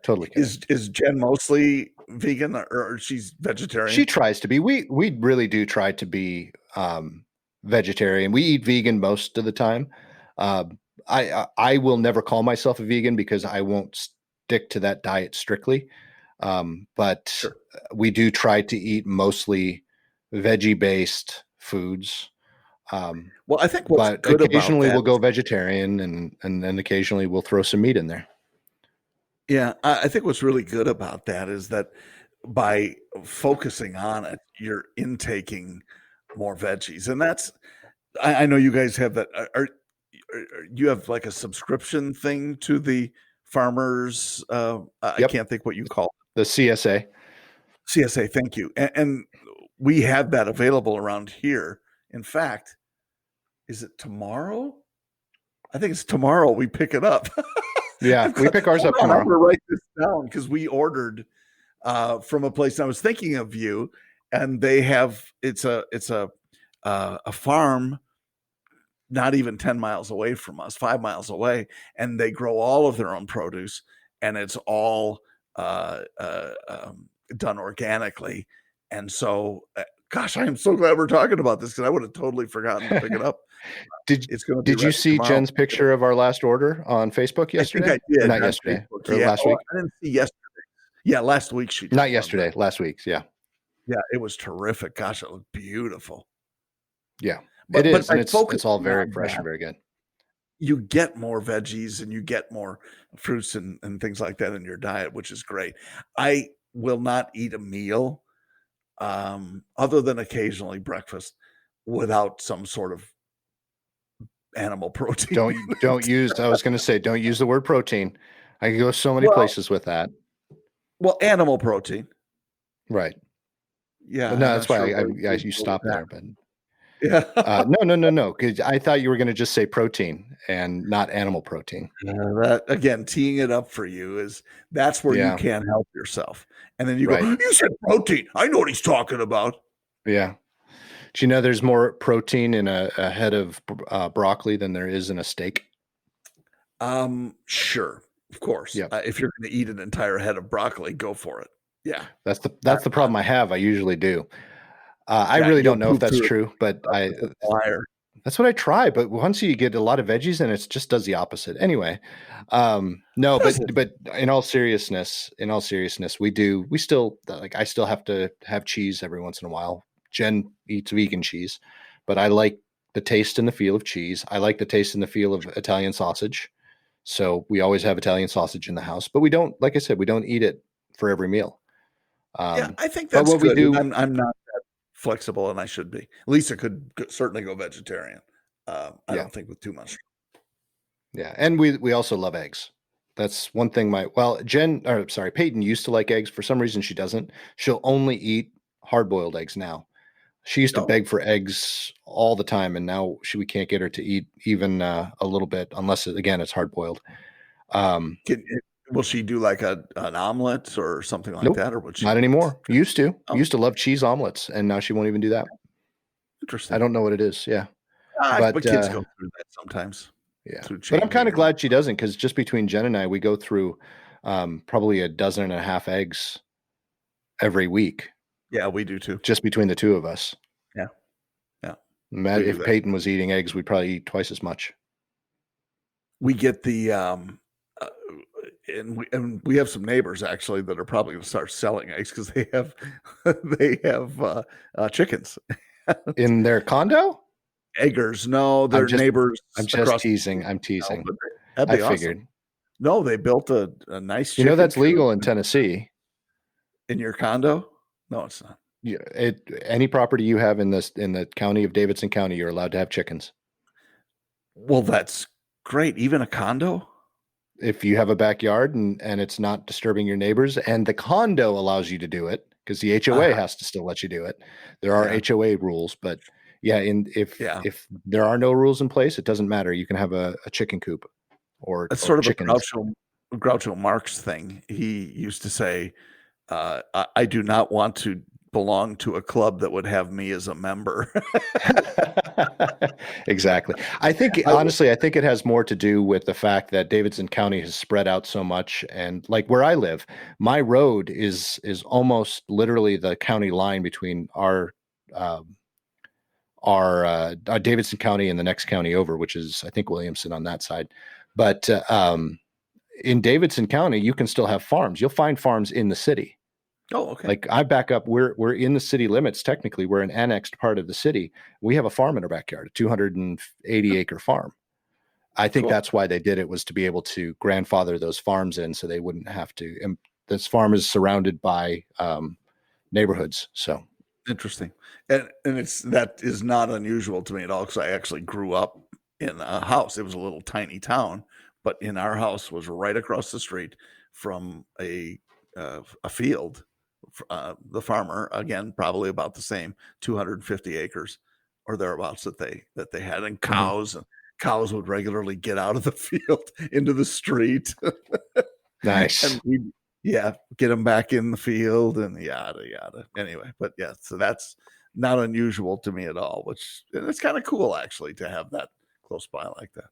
Totally kidding. Is Jen mostly vegan or she's vegetarian? She tries to be. We really do try to be vegetarian. We eat vegan most of the time. I will never call myself a vegan because I won't stick to that diet strictly. But sure. We do try to eat mostly veggie-based foods. Well, I think what's good occasionally about we'll go vegetarian and then occasionally we'll throw some meat in there. Yeah, I think what's really good about that is that by focusing on it, you're intaking more veggies, and that's. I know you guys have that. Are you have like a subscription thing to the farmers? I Yep. can't think what you call it. The CSA. CSA. Thank you. And we have that available around here. In fact, is it tomorrow? I think it's tomorrow we pick it up. Yeah, we pick ours up tomorrow. I'm going to write this down because we ordered from a place. I was thinking of you, and they have it's a farm not even 10 miles away from us, 5 miles away, and they grow all of their own produce, and it's all done organically. And so, gosh, I am so glad we're talking about this because I would have totally forgotten to pick it up. Did you see tomorrow. Jen's picture of our last order on Facebook yesterday? I think I did. Or not yesterday. Or last week. I didn't see yesterday. Yeah, last week she did. Not yesterday. Last week's. Yeah. Yeah, it was terrific. Gosh, it looked beautiful. Yeah, it is, and it's all very fresh and very good. You get more veggies and you get more fruits and things like that in your diet, which is great. I will not eat a meal other than occasionally breakfast without some sort of animal protein. Don't use. I was going to say, don't use the word protein. I can go so many places with that. Well, animal protein, right? Yeah, but no, that's why you stop there. But yeah, no. Because I thought you were going to just say protein and not animal protein. That, again, teeing it up for you that's where you can't help yourself, and then you go, "You said protein. I know what he's talking about." Yeah. Do you know there's more protein in a head of broccoli than there is in a steak? Sure, of course. Yeah. If you're going to eat an entire head of broccoli, go for it. Yeah. That's the problem I have. I usually do. I really don't know if that's true, but that's what I try. But once you get a lot of veggies in it, it just does the opposite. Anyway, no, but in all seriousness, we still I still have to have cheese every once in a while. Jen eats vegan cheese, but I like the taste and the feel of cheese. I like the taste and the feel of Italian sausage. So we always have Italian sausage in the house, but we don't, like I said, we don't eat it for every meal. Yeah, I think that's what good. We do. I'm not that flexible, and I should be. Lisa could certainly go vegetarian. I don't think with too much. Yeah, and we also love eggs. That's one thing. Peyton used to like eggs. For some reason, she doesn't. She'll only eat hard-boiled eggs now. She used to beg for eggs all the time, and now we can't get her to eat even a little bit unless it's hard-boiled. Will she do like an omelet or something like that, or would she? Not anymore. Used to love cheese omelets, and now she won't even do that. Interesting. I don't know what it is. Yeah, but kids go through that sometimes. Yeah, but I'm kind of glad she doesn't, because just between Jen and I, we go through probably 12.5 eggs every week. Yeah, we do too. Just between the two of us. Yeah. If Peyton was eating eggs, we'd probably eat twice as much. We get the and we have some neighbors actually that are probably going to start selling eggs because they have chickens in their condo. Eggers, no, they're neighbors. I'm just teasing. I'm teasing. That'd be I figured. Awesome. No, they built a nice. You know that's legal in Tennessee. In your condo? No, it's not. Yeah, any property you have in the county of Davidson County, you're allowed to have chickens. Well, that's great. Even a condo? If you have a backyard and it's not disturbing your neighbors, and the condo allows you to do it, because the HOA has to still let you do it. There are HOA rules, but if there are no rules in place, it doesn't matter. You can have a chicken coop it's sort of chickens. A Groucho Marx thing. He used to say, I do not want to belong to a club that would have me as a member. Exactly. I think it has more to do with the fact that Davidson County has spread out so much, and like where I live, my road is almost literally the county line between our Davidson County and the next county over, which is I think Williamson on that side. But in Davidson County, you can still have farms. You'll find farms in the city. Oh, okay. Like I back up, we're in the city limits. Technically, we're an annexed part of the city. We have a farm in our backyard, a 280-acre farm. I think that's why they did it, was to be able to grandfather those farms in, so they wouldn't have to. And this farm is surrounded by neighborhoods. So Interesting. And that is not unusual to me at all, because I actually grew up in a house. It was a little tiny town, but in our house was right across the street from a field. The farmer, again, probably about the same, 250 acres or thereabouts, that they had, and Mhm. cows would regularly get out of the field into the street. Nice. And we, yeah, get them back in the field and yada yada. Anyway, but yeah, so that's not unusual to me at all, which, and it's kind of cool actually to have that close by like that.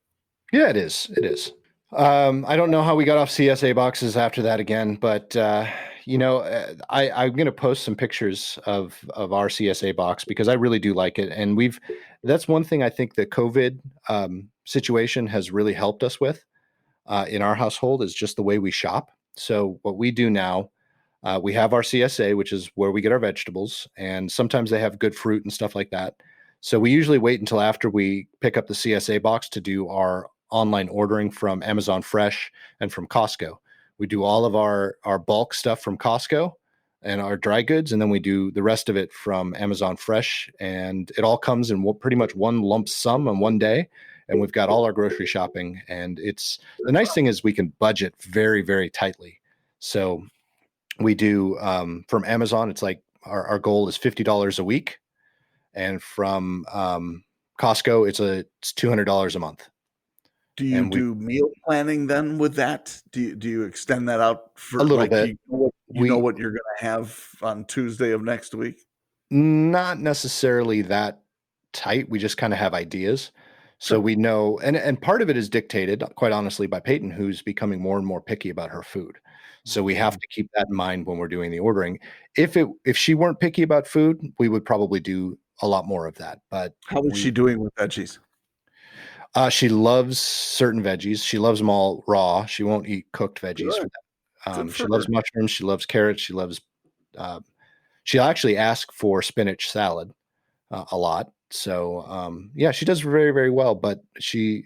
Yeah, it is. It is. I don't know how we got off CSA boxes after that again, but I'm going to post some pictures of our CSA box because I really do like it, and that's one thing I think the COVID situation has really helped us with in our household is just the way we shop. So what we do now, we have our CSA, which is where we get our vegetables, and sometimes they have good fruit and stuff like that. So we usually wait until after we pick up the CSA box to do our online ordering from Amazon Fresh and from Costco. We do all of our bulk stuff from Costco and our dry goods, and then we do the rest of it from Amazon Fresh, and it all comes in pretty much one lump sum on one day. And we've got all our grocery shopping, and it's the nice thing is we can budget very, very tightly. So we do from Amazon, it's like our goal is $50 a week, and from Costco, it's $200 a month. Do you do meal planning then with that? Do you extend that out A for, little like, bit? you know what you're going to have on Tuesday of next week? Not necessarily that tight. We just kind of have ideas. So Sure. we know, and part of it is dictated, quite honestly, by Peyton, who's becoming more and more picky about her food. So we have to keep that in mind when we're doing the ordering. If she weren't picky about food, we would probably do a lot more of that. But How is she doing with veggies? she loves certain veggies. She loves them all raw. She won't eat cooked veggies. Good She for loves her. mushrooms. She loves carrots. She'll actually ask for spinach salad a lot. So yeah, she does very, very well. But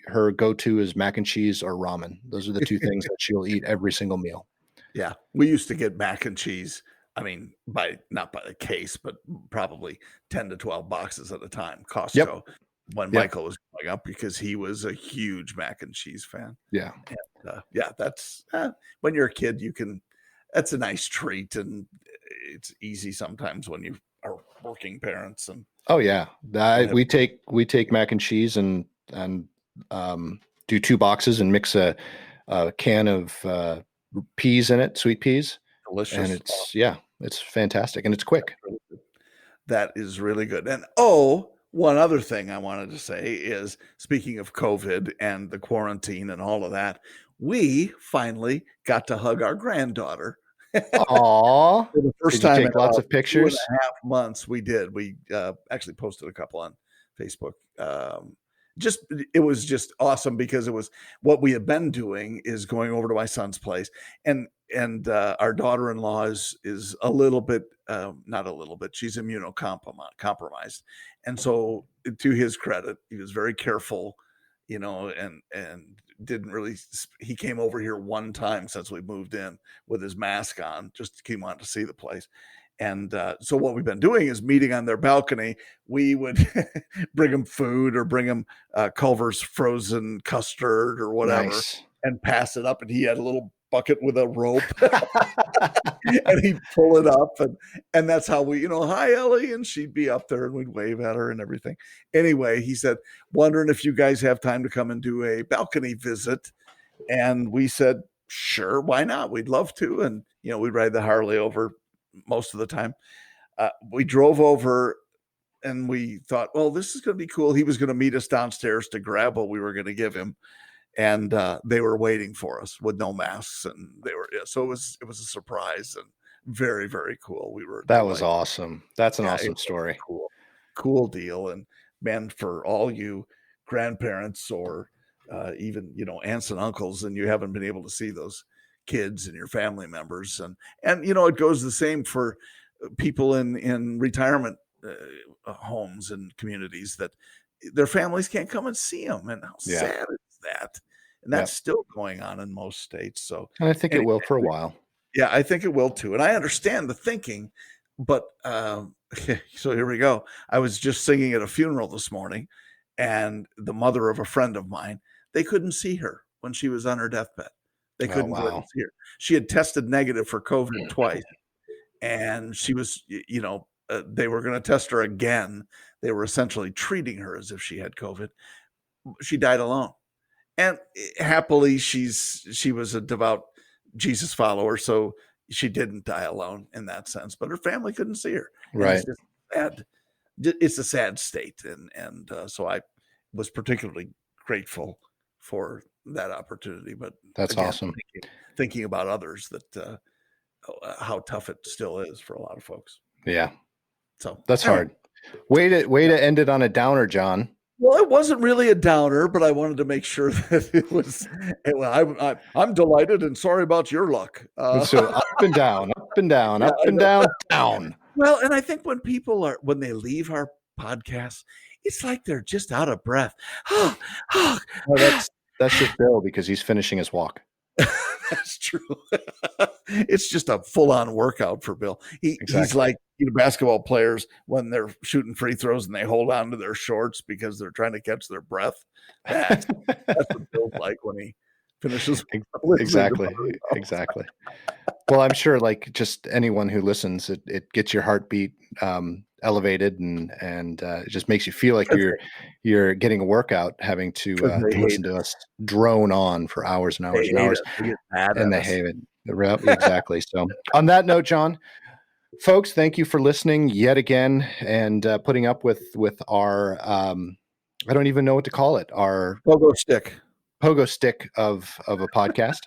her go-to is mac and cheese or ramen. Those are the two things that she'll eat every single meal. Yeah, we used to get mac and cheese. I mean, not by the case, but probably 10 to 12 boxes at a time. Yep. Costco, when Michael was growing up, because he was a huge mac and cheese fan. Yeah. And yeah, that's when you're a kid, that's a nice treat, and it's easy sometimes when you are working parents. And oh yeah, we take mac and cheese and do 2 boxes and mix a can of peas in it, sweet peas. Delicious. And it's fantastic, and it's quick. That is really good. And one other thing I wanted to say is, speaking of COVID and the quarantine and all of that, we finally got to hug our granddaughter. Aww. For the first Did you time take lots of pictures? 2.5 months, we did. We actually posted a couple on Facebook. It was just awesome, because it was what we had been doing, is going over to my son's place, and our daughter-in-law is a little bit, not a little bit, she's immunocompromised, and so, to his credit, he was very careful, and didn't really. He came over here one time since we moved in with his mask on, just he wanted to see the place. And so what we've been doing is meeting on their balcony. We would bring them food, or bring them Culver's frozen custard or whatever, Nice. and pass it up. And he had a little bucket with a rope, and he'd pull it up, and that's how we, hi Ellie, and she'd be up there, and we'd wave at her and everything. Anyway, he said, wondering if you guys have time to come and do a balcony visit, and we said, sure, why not? We'd love to. And we'd ride the Harley over most of the time. We drove over, and we thought, well, this is going to be cool. He was going to meet us downstairs to grab what we were going to give him, and they were waiting for us with no masks, and so it was a surprise, and very, very cool. That was awesome. That's an awesome story. Cool deal. And man, for all you grandparents, or even aunts and uncles, and you haven't been able to see those kids and your family members, and it goes the same for people in retirement homes and communities, that their families can't come and see them, and how sad is that? And that's still going on in most states. So, and I think it will for a while. Yeah, I think it will too. And I understand the thinking but so here we go. I was just singing at a funeral this morning, and the mother of a friend of mine, they couldn't see her when she was on her deathbed. They couldn't go and see her. She had tested negative for COVID twice, and she was, they were going to test her again. They were essentially treating her as if she had COVID. She died alone. And happily, she was a devout Jesus follower, so she didn't die alone in that sense. But her family couldn't see her. Right. It's just sad. It's a sad state, and so I was particularly grateful for that opportunity. But that's again, awesome. Thinking about others, that how tough it still is for a lot of folks. Yeah. So that's hard. Way to end it on a downer, John. Well, it wasn't really a downer, but I wanted to make sure that it was. Well, I'm delighted and sorry about your luck. So up and down, up and down, up and down, down. Well, and I think when they leave our podcast, it's like they're just out of breath. Well, that's just Bill because he's finishing his walk. That's true. It's just a full-on workout for Bill. He's like basketball players when they're shooting free throws and they hold on to their shorts because they're trying to catch their breath. That's what Bill's like when he finishes. Exactly. Well, I'm sure like just anyone who listens, it gets your heartbeat elevated and it just makes you feel like you're getting a workout, having to listen to us drone on for hours and hours and hours, and they hate it. Exactly. So on that note, John, folks, thank you for listening yet again and putting up with our I don't even know what to call it, our pogo stick of a podcast.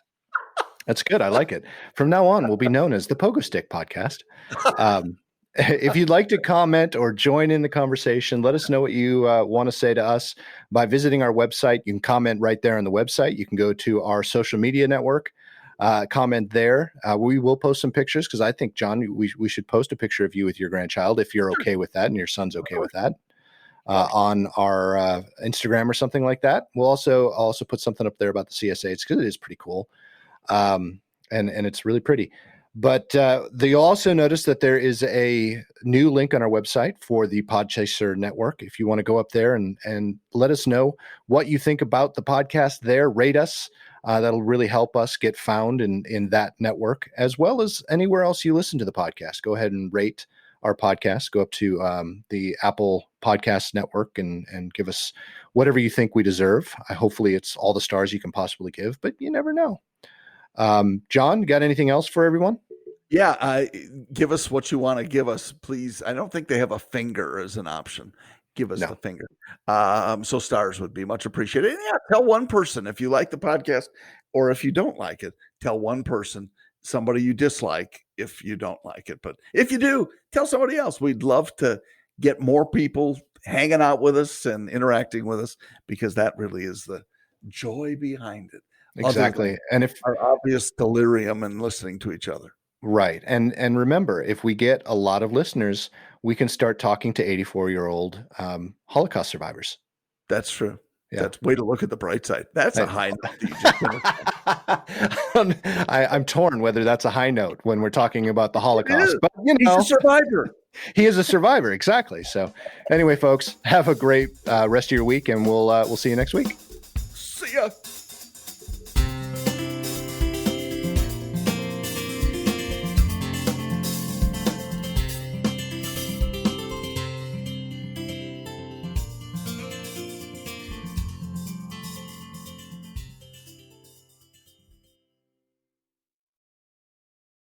That's good. I like it. From now on, we'll be known as the Pogo Stick Podcast. If you'd like to comment or join in the conversation, let us know what you want to say to us by visiting our website. You can comment right there on the website. You can go to our social media network, comment there. We will post some pictures because I think, John, we should post a picture of you with your grandchild if you're okay with that and your son's okay with that on our Instagram or something like that. We'll also put something up there about the CSA. It's because it is pretty cool. And it's really pretty. But you'll also notice that there is a new link on our website for the Podchaser Network. If you want to go up there and let us know what you think about the podcast there, rate us. That'll really help us get found in that network, as well as anywhere else you listen to the podcast. Go ahead and rate our podcast. Go up to the Apple Podcast Network and give us whatever you think we deserve. Hopefully it's all the stars you can possibly give, but you never know. John, got anything else for everyone? Yeah, give us what you want to give us, please. I don't think they have a finger as an option. Give us the finger. So stars would be much appreciated. And yeah, tell one person if you like the podcast, or if you don't like it, tell one person, somebody you dislike if you don't like it. But if you do, tell somebody else. We'd love to get more people hanging out with us and interacting with us, because that really is the joy behind it. Exactly. And if our obvious delirium and listening to each other. Right. And remember, if we get a lot of listeners, we can start talking to 84-year-old Holocaust survivors. That's true. Yeah. That's way to look at the bright side. That's a high note. I'm torn whether that's a high note when we're talking about the Holocaust. But he's a survivor. He is a survivor. Exactly. So anyway, folks, have a great rest of your week, and we'll see you next week. See ya.